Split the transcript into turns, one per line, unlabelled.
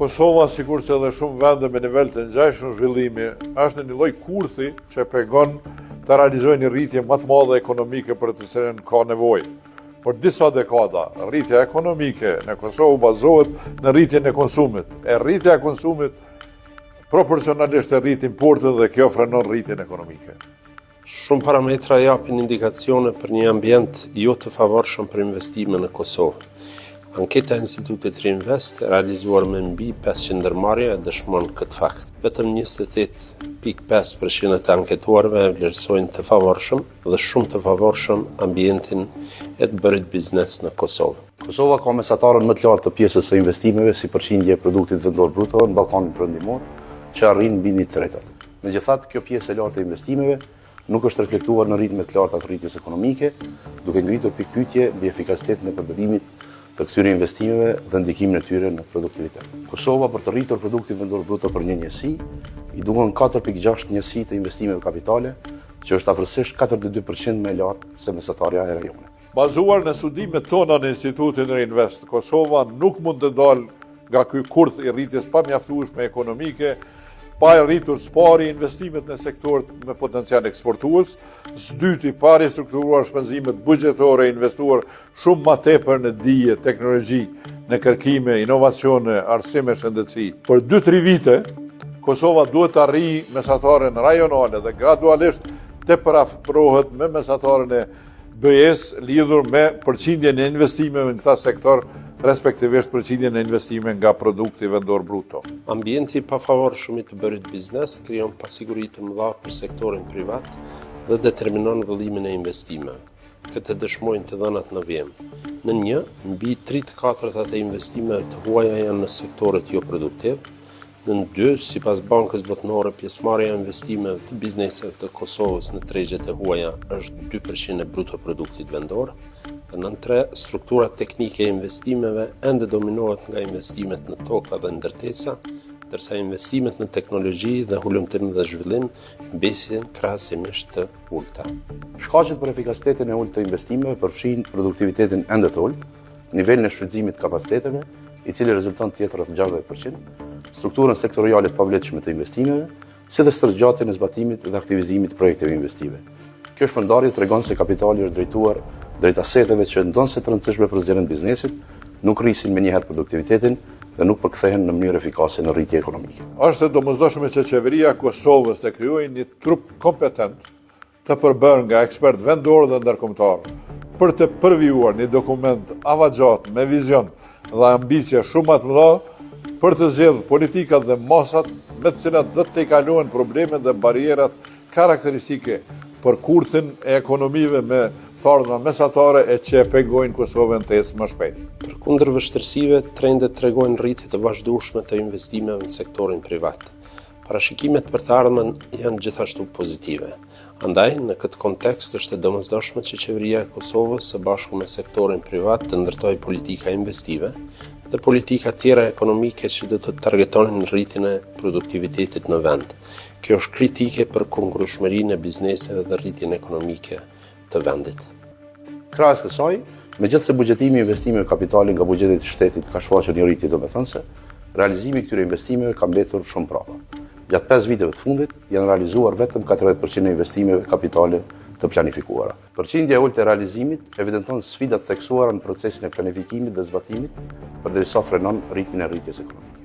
Kosova, sikurse edhe shumë vende me nivel të ngjashëm zhvillimi, është në një lloj kurthi që pengon të realizojë një rritje më të madhe ekonomike për të cilën ka nevojë. Për disa dekada, rritja ekonomike në Kosovë bazohet në rritjen e konsumit. Rritja e konsumit proporcionalisht e rrit importin dhe kjo frenon rritjen ekonomike.
Shumë parametra japin indikacione për një ambient jo të favorshëm për investime në Kosovë. Anketa e Institutit Reinvest, realizuar me mbi 500 ndërmarrje, dëshmon këtë fakt. Vetëm 28.5% të anketuarve e vlerësojnë të favorshëm dhe shumë të favorshëm ambientin e të bërit biznes në Kosovë.
Kosova ka mesatarën më të lartë të pjesës së investimeve si përqindje e produktit vendor bruto në Ballkanin Perëndimor, që arrin mbi 1/3. Megjithatë, kjo pjesë e lartë e investimeve nuk është reflektuar në ritme të larta të rritjes ekonomike, duke ngritur pikpyetje mbi efikasitetin e përdorimit të këtyre investimeve dhe ndikimin e tyre në produktivitet. Kosova, për të rritur produktin vendor bruto për një njësi, i duhen 4.6 njësi të investimeve kapitale, që është afërsisht 42% më e lartë se mesatarja e rajonit.
Bazuar në studimet tona në Institutin Reinvest, Kosova nuk mund të dalë nga ky kurth i rritjes pamjaftueshme ekonomike, pa e rritur spari investimet në sektorët me potencial eksportues, dyti pa ristrukturuar shpenzimet buxhetore e investuar shumë më tepër në dije, teknologji, në kërkime, inovacione, arsime, shëndetësi. Për 2-3 vite, Kosova duhet të arrijë mesataren rajonale dhe gradualisht të përafrohet me mesataren e BE-s lidhur me përqindjen e investimeve në këta sektor, respektivisht përqindjen e investime nga produkti vendor bruto.
Ambienti pa favorshëm i të bërit biznes krijon pasiguri të mëdha për sektorin privat dhe determinon vëllimin e investimeve. Këtë dëshmojnë të dhënat në vjem. Në një, mbi 3/4 të investimeve të huaja janë në sektorët jo produktiv. Në 2, sipas Bankës Botërore, pjesëmarrja e investimeve të bizneseve të Kosovës në tregjet e huaja është 2% e bruto produktit vendor. Dhe në 3, struktura teknike e investimeve ende dominohet nga investimet në toka dhe ndërtesa, ndërsa investimet në teknologji dhe hulumtim dhe zhvillim mbesin krahasimisht të ulta.
Shkaqet për efikasitetin e ulët të investimeve përfshin produktivitetin ende të ulët, nivelin e shfrytëzimit të kapaciteteve, i cili rezulton të jetë rreth 60%, strukturën sektoriale të pavlefshme të investimeve, si dhe stërgjatjen e zbatimit dhe aktivizimit të projekteve investive. Kjo shpërndarje tregon se kapitali është drejtuar drejt aseteve që ndonse të rëndësishme për zgjedhjen e biznesit, nuk rrisin menjëherë produktivitetin dhe nuk përkthehen në mënyrë efikase në rritje ekonomike.
Është e domosdoshme që qeveria e Kosovës të krijojë një trup kompetent të përbërë nga ekspertë vendor dhe ndërkombëtar për të përvijuar një dokument avaxhat me vizion dhe ambicie shumë më të mëdha për të zgjedhur politikat dhe masat me të cilat do të kalohen problemet dhe barierat karakteristike për kurthin e ekonomive me të ardhma mesatare e që e pengojnë Kosovën të ecë më shpejt.
Përkundër vështirësive, trendet tregojnë rritje të vazhdueshme të investimeve në sektorin privat. Parashikimet për të ardhmen janë gjithashtu pozitive. Andaj, në këtë kontekst është e domosdoshme që qeveria e Kosovës së bashku me sektorin privat të ndërtojë politika investive dhe politika tjera ekonomike që do të targetonin rritjen e produktivitetit në vend. Kjo është kritike për kongrueshmërinë e bizneseve dhe rritjen ekonomike të vendit.
Krahas kësaj, megjithëse buxhetimi i investimeve kapitale nga buxheti i shtetit ka shfaqur një rritje domethënëse, realizimi i këtyre investimeve ka mbetur shumë prapa. Gjatë 5 viteve të fundit janë realizuar vetëm 40% e investimeve kapitale të planifikuara. Përqindja e ulët e realizimit evidenton sfidat theksuara në procesin e planifikimit dhe zbatimit, përderisa frenon ritmin e rritjes ekonomike.